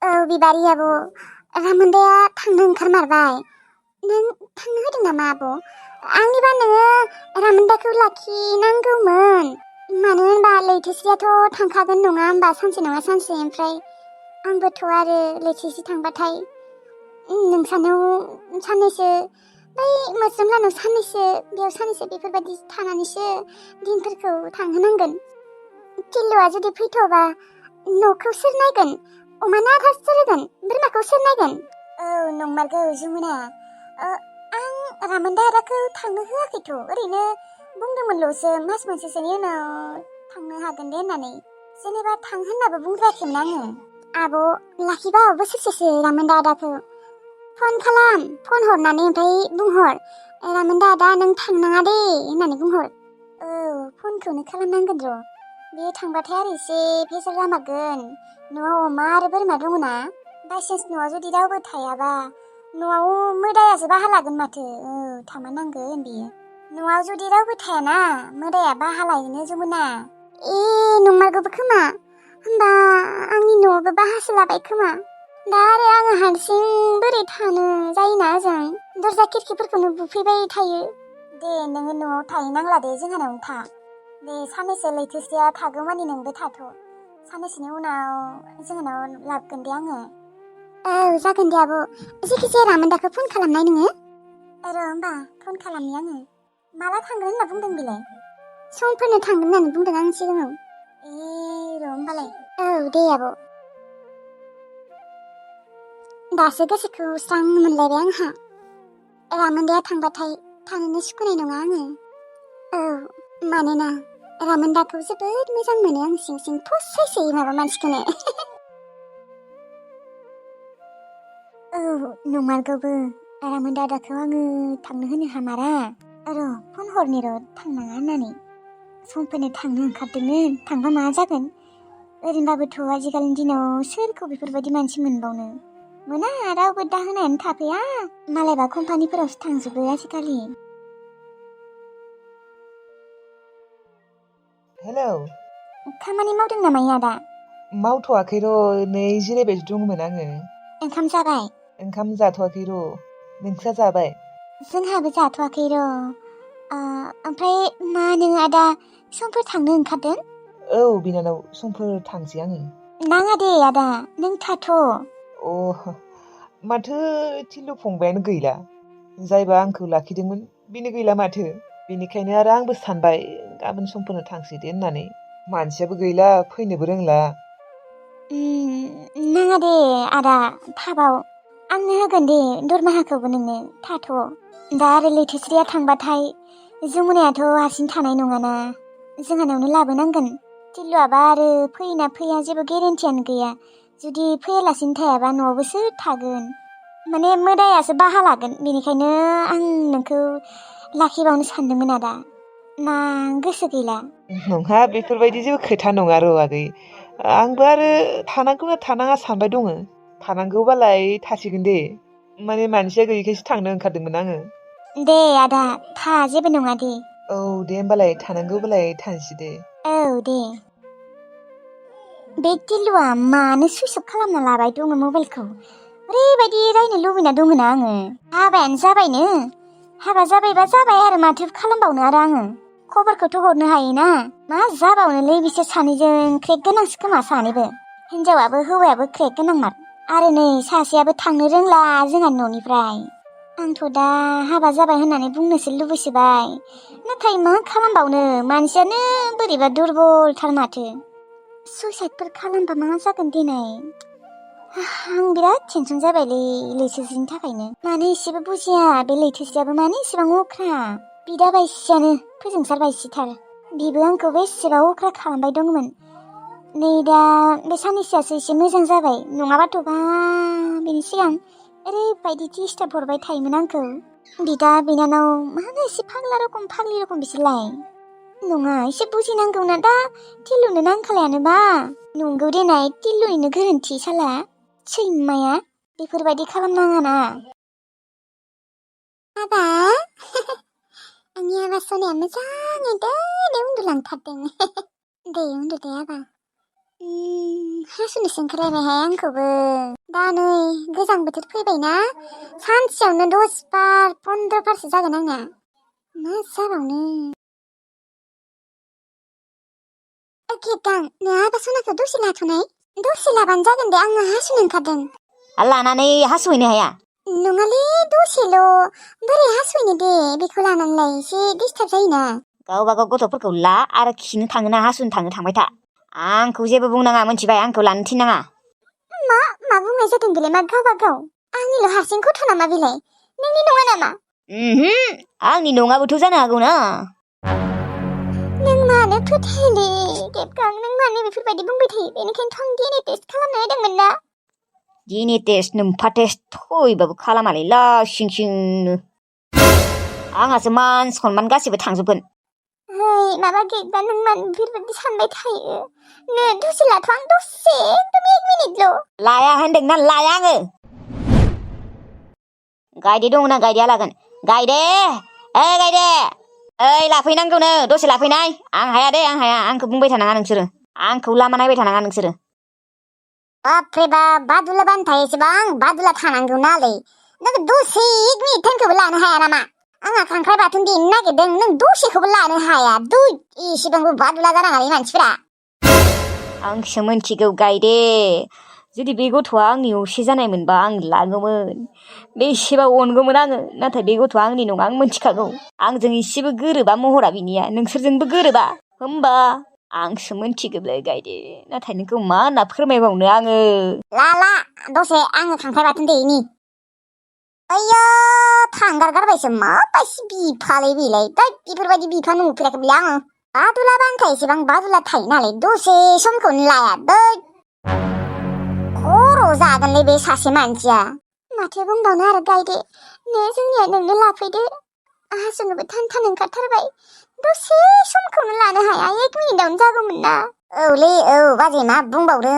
बिबारि आब' रामोनदाया थांनो ओंखारमारबाय। नों थांनो होदों नामा आब'? आंनिबा नोङो रामोनदाखौ लाखिनांगौमोन। मानो होनबा लैथोस्रियाथ' थांखागोन नङा होमबा सानसे नङा सानसे। ओमफ्राय आंबोथ' आरो लैथोस्रि थांबाथाय नोंसानाव साननैसो बै मोस्रोमलानाव साननैसो बेयाव साननैसो बेफोरबायदि थानानैसो दिनफोरखौ थांहोनांगोन। टिल्लुआ जुदि फैथ'बा न'खौ सोर नायगोन? अमानो आदार सोर होगोन? बोरमाखौ सोर नायगोन? नंमारगौ जमुना। आं रामोनदा आदाखौ थांनो होआखैथ', ओरैनो बुंदोंमोनल'सो मास मोनसेसोनि उनाव थांनो हागोन दे होननानै। जेनेबा थां होननाबो बुंद्रायाखैमोन आङो। आब' लाखिबा बोसोरसेसो रामोनदा आदाखौ। फन खालाम, फन हरनानै ओमफ्राय बुंहर रामोनदा आदा नों थांनाङा दे होननानै बुंहर। फनखौनो खालामनांगोन र'। बे थांबाथाय आरो एसे भेजाल जामारगोन। न'आव अमा आरो बोरमा दङना। बायसान्स न'आव जुदि रावबो थायाबा न'आव मोदायासो बाहा लागोन माथो। थामारनांगोन बियो। न'आव जुदि रावबो थायाना मोदाया बाहा लायोनो जमुना। नंमारगौबो खोमा। होमबा आंनि न'आवबो बाहासो लाबाय खोमा। दा आरो आङो हारसिं बोरै थानो जायोना ओजों। दरजा खिरखिफोरखौनो बुफैबाय थायो। दे नोङो न'आव थाहैनांला दे, जोंहानावनो था। दे साननैसो लैथोस्रिया थागौमानि नोंबो थाथ'। साननैसोनि उनाव जोंहानाव लाबोगोन दे आङो। जागोन दे आब'। जेखिजाया रामोनदाखौ फन खालामनाय नोङो। र' होमबा फन खालामनि आङो। माला थांगोन होनना बुंदों बेलाय? समफोरनो थांगोन होननानै बुंदों आं सिगाङाव। र' होमबालाय। दे आब'। दासो गोसोखौ स्रां मोनलायबाय आंहा। रामोनदाया थांबाथाय थानोनो सुखुनाय नङा आङो। मानोना रामोनदाखौ जोबोद मोजां मोनो आं सिं सिं फसायसोयो माबा मानसिखौनो। नंमारगौबो। रामोनदा आदाखौ आङो थांनो होनो हामारा। र' फन हरनि र' थांनाङा होननानै। समफोरनो थांनो ओंखारदोंमोन, थांबा मा जागोन। ओरैनोबाबोथ' आजिखालिनि दिनाव सोरखौ बेफोरबायदि मानसि मोनबावनो। मोना रावबो दाहोनायानो थाफैया। मालायबा कम्पानिफोरावसो थांजोबो आजिखालि। हेलौ। खामानि मावदों नामा आदा? मावथ'वाखै र', नै जिरायबायसो दंमोन आङो। ओंखाम जाबाय? ओंखाम जाथ'वाखै र'। नोंस्रा जाबाय? जोंहाबो जाथ'वाखै र'। ओमफ्राय मा नों आदा समफोर थांनो ओंखारदों? बिनानाव समफोर थांसै आङो। नाङा दे आदा, नों थाथ'। माथो टिल्लु फंबायानो गैला। जायबा आंखौ लाखिदोंमोन बेनो गैला माथो। बेनिखायनो आरो आंबो सानबाय गाबोन समफोरनो थांसै दे होननानै। मानसियाबो गैला, फैनोबो रोंला। नाङा दे आदा, थाबाव। आंनो होगोन दे दरमाहाखौबो नोंनो, थाथ'। दा आरो लैथोस्रिया थांबाथाय जमुनायाथ' हारसिं थानाय नङाना। जोंहानावनो लाबोनांगोन। टिल्लुआबा आरो फैयोना फैया जेबो गेरेन्टियानो गैया। जुदि फैयालासिनो थायाबा न'आवबो सोर थागोन। माने मोदायासो बाहा लागोन। बेनिखायनो आं नोंखौ लाखिबावनो सानदोंमोन आदा। ना गोसो गैला? नङा, बेफोरबायदि जेबो खोथा नङा र' आगै। आंबो आरो थानांगौना थानाङा सानबाय दङ। थानांगौबालाय थासिगोन दे। माने मानसिया गैयिखायसो थांनो ओंखारदोंमोन आङो। दे आदा था, जेबो नङा दे। दे होमबालाय थानांगौबालाय थांसै दे। दे। बे टिल्लुआ मानो सुइस अफ खालामना लाबाय दङ मबाइलखौ। ओरैबायदि रायनो लुबैना दङना आङो। हाबायानो जाबायनो। हाबा जाबायबा जाबाय आरो माथो खालामबावनो आरो आङो। खबरखौथ' हरनो हायोना। मा जाबावनोलै बिसोर सानैजों क्रेक गोनांसो खोमा सानैबो। हिनजावाबो हौवायाबो क्रेक गोनांमार। आरो नै सासेयाबो थांनो रोंला जोंहा न'निफ्राय। आंथ' दा हाबा जाबाय होननानै बुंनोसो लुबैसोबाय। नाथाय मा खालामबावनो, मानसियानो बोरैबा दुरबलथार माथो। सुइसाइडफोर खालामबा मा जागोन दिनै। आं बिराद टेनसन जाबायलै लैथोस्रिनि थाखायनो। मानो एसेबो बुजिया बे लैथोस्रियाबो, मानो एसेबां अख्रा। बिदा बायसियानो फोजोंसारबायसिथार। बिबो आंखौ बेसेबा अख्रा खालामबाय दंमोन। नै दा बे साननैसोआसो एसे मोजां जाबाय। नङाबाथ'बा बेनि सिगां ओरैबायदि डिस्टार्ब हरबाय थायोमोन आंखौ। बिदा बिनानाव मानो एसे फाग्ला रखम बिसोरलाय। नङा, एसे बुजिनांगौना। दा टिल्लुनो नांखालायानोबा। नंगौ देनाय, टिल्लुनिनो गोरोन्थि साला सैमाया। बेफोरबायदि खालामनाङाना। आबा आंनि आबा सनाया मोजाङै दे उन्दुलांथारदों। दे उन्दु दे आबा। हासुनोसो ओंखारलायबायहाय आंखौबो दा नै गोजां बोथोर फैबायना सानसेयावनो 10 बार 15 बारसो जागोन आंना मा जाबावनो गेदां नै आबा सनाखौ दसे लाथ'नाय दसे लाबानो जागोन दे आङो हासुनो ओंखारदों लानानै हासुहैनो हाया नङालै दसेल' बोरै हासुनो दे बेखौ लानानैलाय एसे डिस्टार्ब जायोना गावबागाव गथ'फोरखौ ला आरो खिनो थाङोना हासुनो थांबाय था आंखौ जेबो बुंनाङा मिथिबाय आंखौ लानो थिननाङा मा बुंनाय जादों बेलाय मा गावबागाव आंनिल' हारसिं गथ' नामा बेलाय नोंनि नङा नामा आंनि नङाबोथ' जानो हागौना नों मानो फोथायले गेबगां नों मानो बेफोरबायदि बुंबाय थायो बेनिखायनोथ' आं DNA टेस्ट खालामनो होदोंमोन ना DNA टेस्ट नोम्फा टेस्ट थैबाबो खालामालै लासिं सिंनो आंहासो मान सनमान गासिबो थांजोबगोन माबा गेबगां नों मानो बेफोरबायदि सानबाय थायो नो दसे लाथ' आं दसे एकदम 1 मिनिटल' लाया होनदोंना लाया आङो गायदे दंना गायदेया लागोन गायदे गायदे लाफैनांगौनो दसे लाफैनाय आं हाया दे आं हाया आंखौ बुंबाय थानाङा नोंसोरो आंखौ लामा नायबाय थानाङा नोंसोरो बापरे बाप बादुला बानथाय एसेबां बादुला थानांगौ नालै नों दसे 1 मिनिट टाइमखौबो लानो हाया नामा आंहा खांख्राइ बाथोन देनो नागिरदों नों दसेखौबो लानो हाया एसेबांबो बादुला जानाङालै मानसिफोरा आंसो मिथिगौ गायदे जुदि बे गथ'आ आंनि असे जानाय मोनबा आं लागौमोन बेसेबा अनगौमोन आङो नाथाय बे गथ'आ आंनि नङा आं मिथिखागौ आंजों एसेबो गोरोबा महरा बिनिया नोंसोरजोंबो गोरोबा होमबा आंसो मिथिगौलै गायदे नाथाय नोंखौ मा होनना फोरमायबावनो आङो ला दसे आङो खांख्राइ बाथोन देनि आय्या थांगार गारबायसो माबायसि बिफालै बेलाय बेफोरबायदि बिफा नुफेराखैलै आङो बादुला बानथाय एसेबां बादुला थायो नालाय दसे समखौनो लाया खर' जागोनलै बे सासे मानसिया माथो बुंबावनो आरो गायदे नो जोंनिया नोंनो लाफैदो हासुनोबो थान ओंखारथारबाय दसे समखौनो लानो हाया 1 मिनिटावनो जागौमोन ना औलै औ बाजै मा बुंबावदो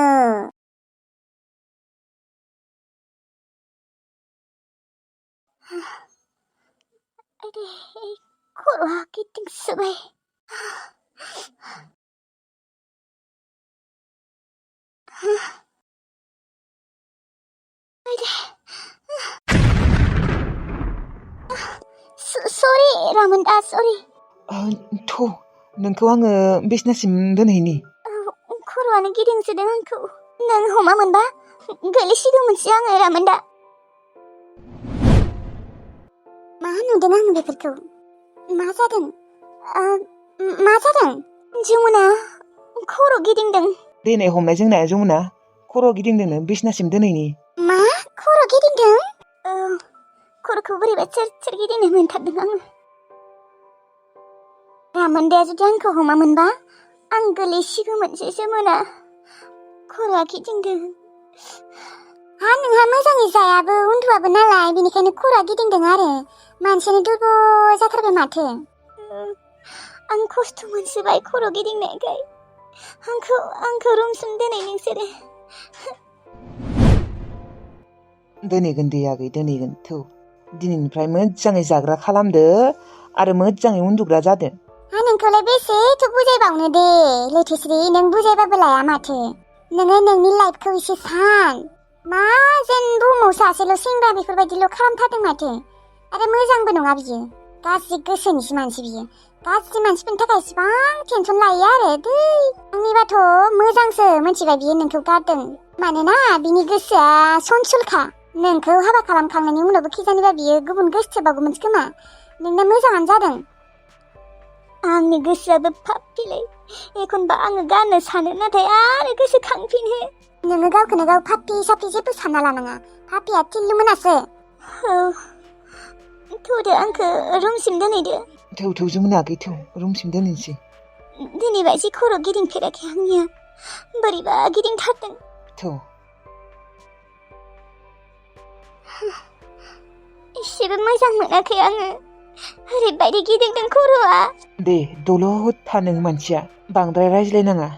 खर'आ गिदिंसोबाय सरि रामोनदा सरि थ' नोंखौ आङो बिसनासिम दोनहैनि खर'आनो गिदिंसोदों आंखौ नों हमा मोनबा गोलैसिगौमोनसो आङो रामोनदा मा नुदों आङो बेफोरखौ मा जादों जमुना खर' गिदिंदों देनाय हमनायजों नाया जमुना खर' गिदिंदोंनो बिसनासिम दोनहैनि मा खर' गिदिंदों खर'खौ बोरैबा सोर गिदिंनो मोनथारदों आङो रामोनदाया जुदि आंखौ हमामोनबा आं गोलैसिगौमोनसो जमुना खर'आ गिदिंदों नोंहा मोजाङै जायाबो उन्दुआबो नालाय बेनिखायनो खर'आ गिदिंदों आरो मानसियानो दुरबल जाथारबाय माथो आं खस्थ' मोनसोबाय खर' गिदिंनायखाय आंखौ रुमसिम दोनै नोंसोरो दोनहैगोन दे आगै दोनहैगोन थौ दिनैनिफ्राय मोजाङै जाग्रा खालामदो आरो मोजाङै उन्दुग्रा जादो नोंखौलाय बेसेथो बुजायबावनो दे लैथोश्री नों बुजायबाबो लाया माथो नोङो नोंनि लाइफखौ एसे सान मा जेन बुहुमाव सासेल' सेंग्रा बेफोरबायदिल' खालामथारदों माथो आरो मोजांबो नङा बियो गाज्रि गोसोनिसो मानसि बियो गाज्रि मानसिफोरनि थाखाय इसिबां टेनसन लायो आरो आंनिबाथ' मोजांसो मिथिबाय बियो नोंखौ गारदों मानोना बिनि गोसोआ सनसुलखा नोंखौ हाबा खालामखांनायनि उनावबो खिजानिबा बियो गुबुन गोसोथोबावगौमोन खोमा नोंना मोजाङानो जादों आंनि गोसोआबो फाप्पिलै एखनबा आङो गारनो सानो नाथाय आरो गोसोखांफिनो नोङो गावखौनो गाव फाप्पि साप्पि जेबो सानना लानाङा फाप्पिया टिल्लु मोनासो थौदो आंखौ रुमसिम दोनहैदो थौ जमुना आगै थौ रुमसिम दोनहैनोसै दिनैबा एसे खर' गिदिंफेराखै आंनिया बोरैबा गिदिंथारदों थौ एसेबो मोजां मोनाखै आङो ओरैबायदि गिदिंदों खर'आ दे दलद था नों मानसिया बांद्राय रायज्लायनाङा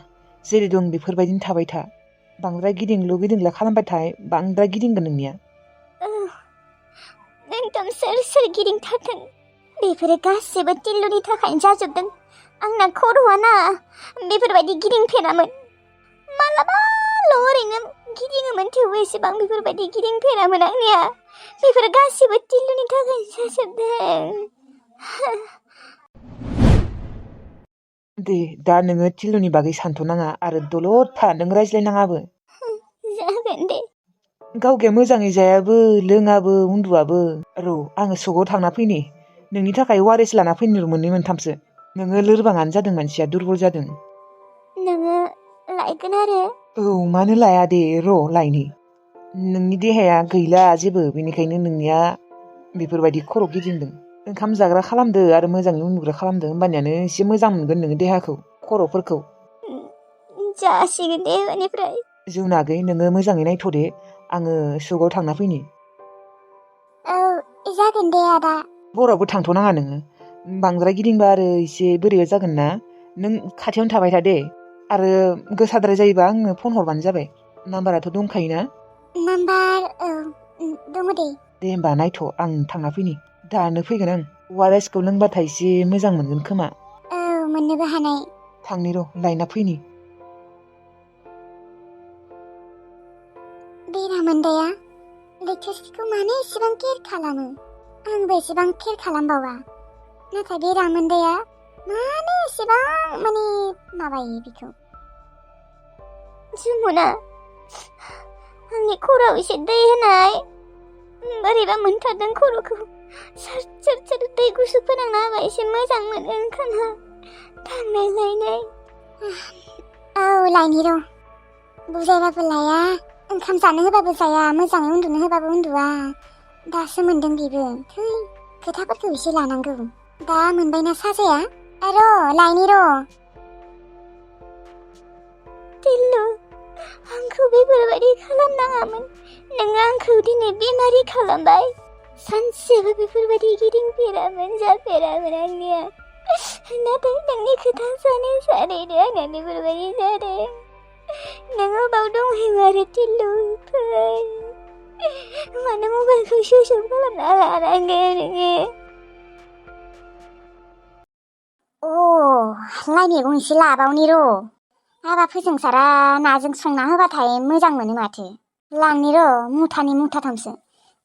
जेरै दं बेफोरबायदिनो थाबाय था बांद्राय गिदिंला खालामबाय थाय बांद्राय गिदिंगोन नोंनिया एकदम सोर गिदिंथारदों बेफोरो गासिबो टिल्लुनि थाखायनो जाजोबदों आंना खर'आ ना बेफोरबायदि गिदिंफेरामोन मालाबाल' एसेबां बेफोरबायदि गिदिंफेरामोन आंनिया। बेफोर गासिबो टिल्लुनि थाखाय जाजोबदों। दे दा नोङो टिल्लुनि बागै सानथ'नाङा आरो दलद था नों रायज्लायनाङाबो। जागोन दे। गावगाया मोजाङै जायाबो लोङाबो उन्दुआबो। र' आङो सकआव थांना फैनि। नोंनि थाखाय वारेस लाना फैनि र' 2 मोनथामसो। नोङो लोरबाङानो जादों मानसिया दुरबल जादों। नोङो लायगोन आरो? औ मानो लाया दे र' लायनि। नोंनि देहाया गैला जेबो बेनिखायनो नोंनिया बेफोरबायदि खर' गिदिंदों। ओंखाम जाग्रा खालामदो आरो मोजाङै उन्दुग्रा खालामदो होमबानियानो एसे मोजां मोनगोन नोङो देहाखौ खर'फोरखौ। जासिगोन दे एबारनिफ्राय। जुनागै नोङो मोजाङै नायथ' दे आङो सकआव थांना फैनि। औ जागोन दे आदा। बरावबो थांथ'नाङा नोङो। बांद्राय गिदिंबा आरो एसे बोरैबा जागोन ना। नों खाथियावनो थाबाय था दे। आरो गोसाद्राय जायोबा आंनो फन हरबानो जाबाय। नाम्बाराथ' दंखायोना? नाम्बार औ दङ दे। दे होमबा नायथ' आं थांना फैनि। दानो फैगोन आं। वारेसखौ लोंबाथाय एसे मोजां मोनगोन खोमा। औ मोननोबो हानाय। थांनि र' लायना फैनि। बे रामोनदाया लैथोस्रिखौ मानो एसेबां केयार खालामो? आंबो एसेबां केयार खालामबावा। नाथाय बे रामोनदाया मानो एसेबां माबायो बिखौ? जुमुना, आंनि खर'आव एसे दै होनाय। बोरैबा मोनथारदों खर'खौ। सोर दै गुसु फोनांना होबा एसे मोजां मोनो खोमा। थांनाय। औ लायनि र'। बुजायबाबो लाया, ओंखाम जानो होबाबो जाया, मोजाङै उन्दुनो होबाबो उन्दुआ। दासो मोनदों बेबो। थै खोथाफोरखौ एसे लानांगौ। दा मोनबायना साजाया? र' लायनि र'। टिल्लु, आंखौ बेफोरबायदि खालामनाङामोन। नोङो आंखौ दिनै बेमारि खालामबाय। सानसेबो बेफोरबायदि गिदिंफेरामोन जाफेरामोन आंनिया। नाथाय नोंनि खोथा सानैनो आंना बेफोरबायदि जादों। नों अबाव दंहैयो आरो टिल्लु फै। मानो मबाइलखौ सुइस अफ खालामना लानांगौ नोङो? लाइ मैगं एसे लाबावनि र'। हाबा फोजोंसारा नाजों संना होबाथाय मोजां मोनो माथो। लांनि र' मुथानै मुथाथामसो।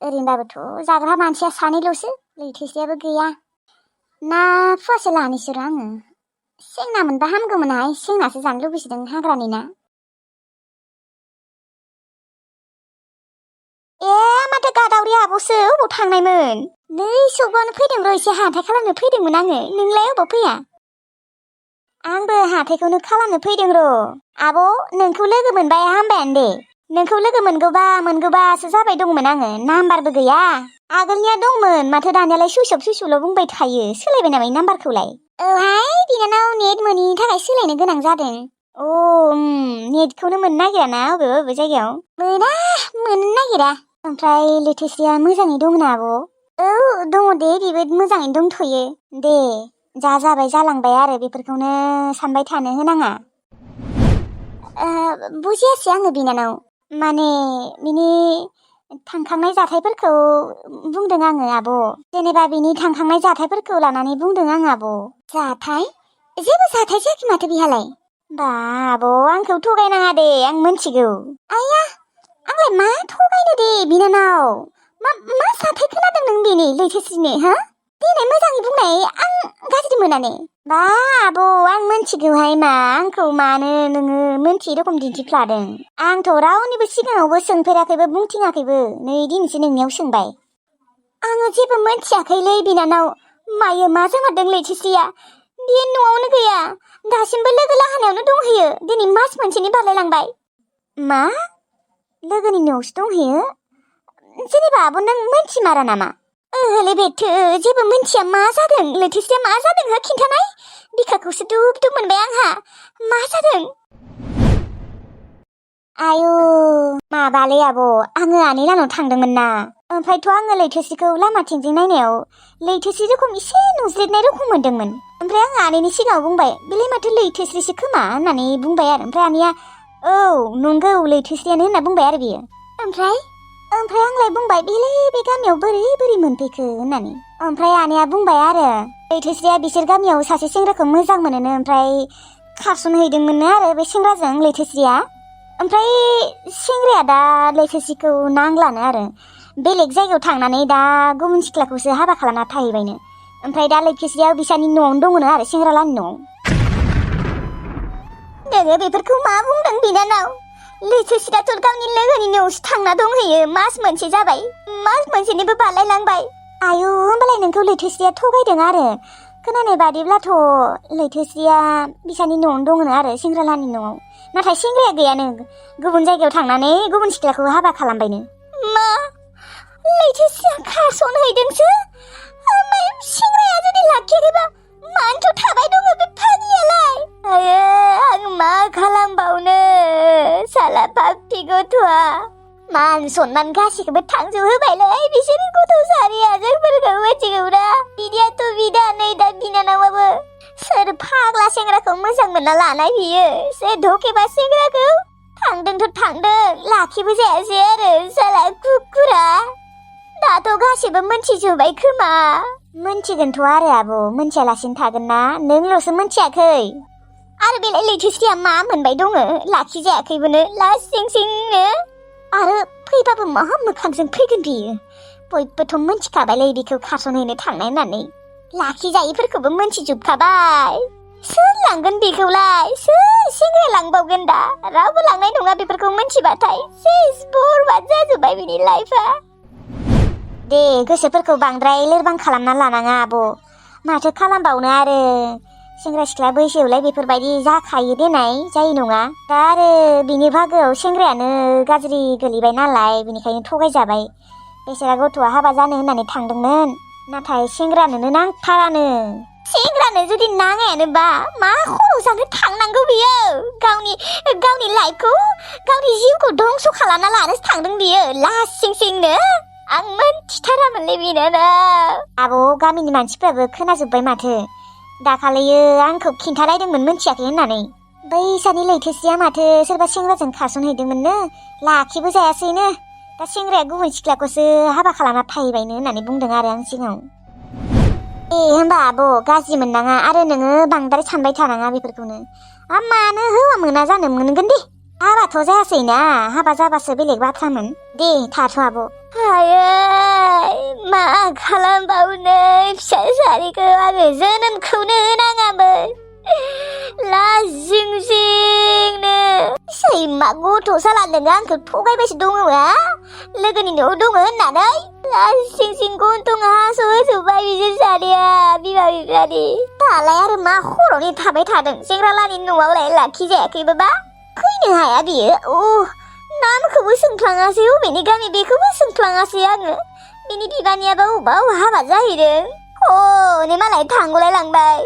ओरैनोबाबोथ' जाग्रा मानसिया सानैल'सो, लैथोसेयाबो गैया। ना फुवासे लानोसै र' आङो। सेंना मोनबा हामगौमोनहाय, सेंनासो जानो लुबैसोदों हाग्रानि ना। माथो गादावरि आब'सो अबाव थांनायमोन? नै सगावनो फैदों र', एसे हाथाय खालामनो फैदोंमोन आङो। नोंलाय अबाव फैया? आंबो हाथायखौनो खालामनो फैदों र'। आब' नोंखौ लोगो मोनबाय हामबायानो दे। नोंखौ लोगो मोनगौबासो जाबाय दंमोन आङो। नाम्बारबो गैया। आगोलनिया दंमोन माथो दानियालाय सुइसअफ बुंबाय थायो। सोलायबाय नामा नाम्बारखौलाय? औहाय बिनानाव नेट मोनैनि थाखाय सोलायनो गोनां जादों। नेटखौनो मोननो नागिराना अबे जायगायाव। मोननो नागिरा। ओमफ्राय लैथोस्रिया मोजाङै दंना आब'? औ दङ दे, बेबो मोजाङैनो दंथ'यो। दे जाबाय जालांबाय आरो बेफोरखौनो सानबाय थानो होनाङा। बुजियासै आङो बिनानाव। बिनि थांखांनाय जाथायफोरखौ बुंदों आङो आब'। जेनेबा बिनि थांखांनाय जाथायफोरखौ लानानै बुंदों आं आब'। जाथाय? जेबो जाथाय जायाखै माथो बिहालाय। बा आब' आंखौ थगायनाङा दे, आं मोनथिगौ। आइया आंलाय मा थगायनो दे बिनानाव। मा जाथाय खोनादों नों बेनि लैथोस्रिनि हा? देनाय मोजाङै बुंनाय, आं गाज्रि मोनानो। बा आब' आं मोनथिगौहाय मा आंखौ मानो नोङो मोनथियै रखम दिन्थिफ्लादों। आंथ' रावनिबो सिगाङावबो सोंफेराखैबो बुंथिङाखैबो, नै दिनैसो नोंनियाव सोंबाय। आङो जेबो मोनथियाखैलै बिनानाव। मायो मा जामारदों लैथोस्रिया? बियो न'आवनो गैया। दासिमबो लोगो लाहानायावनो दंहैयो। दिनै मास मोनसेनि बारलायलांबाय। मा? लोगोनि न'आवसो दंहैयो? जेनेबा आब' नों मोनथिमारा नामा? ओहोलै बेथो जेबो मोनथिया। मा जादों लैथोस्रिया, मा जादों हो खिन्थानाय? बिखाखौसो दुब दुब मोनबाय आंहा। मा जादों? आयु माबालै आब', आङो आनै लानाव थांदोंमोन ना। ओमफ्रायथ' आङो लैथोस्रिखौ लामाथिंजों नायनायाव लैथोस्रि रखम एसे नुज्रेदनाय रखम मोनदोंमोन। ओमफ्राय आङो आनैनि सिगाङाव बुंबाय, बेलाय माथो लैथोस्रिसो खोमा होननानै बुंबाय आरो। ओमफ्राय आनैया औ नंगौ लैथोस्रियानो होनना बुंबाय आरो बियो। ओमफ्राय आंलाय बुंबाय, बेलाय बे गामियाव बोरै मोनफैखो होननानै। ओमफ्राय आनैया बुंबाय आरो लैथोस्रिया बिसोर गामियाव सासे सेंग्राखौ मोजां मोनोनो, ओमफ्राय खारसनहैदोंमोननो आरो बे सेंग्राजों लैथोस्रिया। ओमफ्राय सेंग्राया दा लैथोसिखौ नांलानो आरो बेलेग जायगायाव थांनानै दा गुबुन सिख्लाखौसो हाबा खालामना थाहैबायनो ओमफ्राय दा लैथोसिया बिसानि न'आवनो दङनो आरो सेंग्रालानि न'आव नोङो बेफोरखौ मा बुंदों बिनानाव लैथोसियाथ' गावनि लोगोनि न'आवसो थांना दंहैयो मास मोनसे जाबाय मास मोनसेनिबो बारलायलांबाय आयु होमबालाय नोंखौ लैथोसिया थगायदों आरो खोनानाय बादिब्लाथ' लैथोसिया बिसानि न'आवनो दङनो आरो सेंग्रालानि न'आव नाथाय सेंग्राया गैयानो गुबुन जायगायाव थांनानै गुबुन सिख्लाखौ हाबा खालामबायनो मा लैथोसिया खारसनहैदोंसो ओमफ्राय सेंग्राया जुदि लाखियाखैबा मानोथ' थाबाय दङ बे फाग्लियालाय आयो आं मा खालामबावनो साला पापि गथ'आ मान सनमान गासिखौबो थांजोबहोबायलै बिसोर गथ' सारिया जोंफोरखौ मिथिगौना बिदायाथ' बिदा नै दा बिनानावाबो सोर फाग्ला सेंग्राखौ मोजां मोनना लानाय बियो सोर धकेबा सेंग्राखौ थांदोंथ' थांदों लाखिबो जायासै आरो साला कुकुरा दाथ' गासिबो मोनथिजोब्बाय खोमा मोनथिगोनथ' आरो आब' मोनथियालासिनो थागोन ना नोंल'सो मोनथियाखै आरो बेलाय लैथोसिया मा मोनबाय दङ लाखिजायाखैबोनो लासिं सिंनो आरो फैबाबो मा मोखांजों फैगोन बियो बयबोथ' मोनथिखाबायलै बिखौ खारसनहैनो थांनाय होननानै लाखिजायैफोरखौबो मोनथिजोबखाबाय सोर लांगोन बेखौलाय सोर सेंग्राया लांबावगोन दा रावबो लांनाय नङा बेफोरखौ मोनथिबाथाय सेस बरबाद जाजोब्बाय बिनि लाइफआ दे गोसोफोरखौ बांद्राय लोरबां खालामना लानाङा आब' माथो खालामबावनो आरो सेंग्रा सिख्ला बैसोआवलाय बेफोरबायदि जाखायो देनाय जायो नङा दा आरो बिनि भागोआव सेंग्रायानो गाज्रि गोलैबाय नालाय बेनिखायनो थगायजाबाय बेसेरा गथ'आ हाबा जानो होननानै थांदोंमोन नाथाय सेंग्रानोनो नांथारानो सेंग्रानो जुदि नाङायानोबा मा खर' जानो थांनांगौ बियो गावनि लाइफखौ गावनि जिउखौ धंस' खालामना लानोसो थांदों बियो लासिं सिंनो आं मोनथिथारामोनलै बिनानाव आब' गामिनि मानसिफ्राबो खोनाजोब्बाय माथो दाखालियो आंखौ खिन्थालायदोंमोन मोनथियाखै होननानै बैसानि लैथोसिया माथो सोरबा सेंग्राजों खारसनहैदोंमोननो लाखिबो जायासैनो दा सेंग्राया गुबुन सिख्लाखौसो हाबा खालामना थाहैबायनो होननानै बुंदों आरो आं सिगाङाव होमबा आब' गाज्रि मोननाङा आरो नोङो बांद्राय सानबाय थानाङा बेफोरखौनो मानो हौवा मोना जानो मोनगोन दे हाबाथ' जायासैना हाबा जाबासो बेलेग बाथ्रामोन दे थाथ' आब' मा खालामबावनो फिसा सारिखौ आङो जोनोमखौनो होनाङामोन लाजिं जिंनो सैमा गथ' साला नोङो आंखौ थगायबायसो दङ'आ लोगोनि न'आव दङ होननानै लाजिं जिं गन्थंआ हास' होजोब्बाय बिसोर सारिया बिमा बिफानि दालाय आरो मा खर'नि थाबाय थादों सेंग्रालानि न'आवलाय लाखिजायाखैबा फैनो हाया बियो नामखौबो सोंफ्लाङासै अबेनि गामि बेखौबो सोंफ्लाङासै आङो बिनि बिबानियाबा अबाव हाबा जाहैदों हनै मालाय थांगलाय लांबाय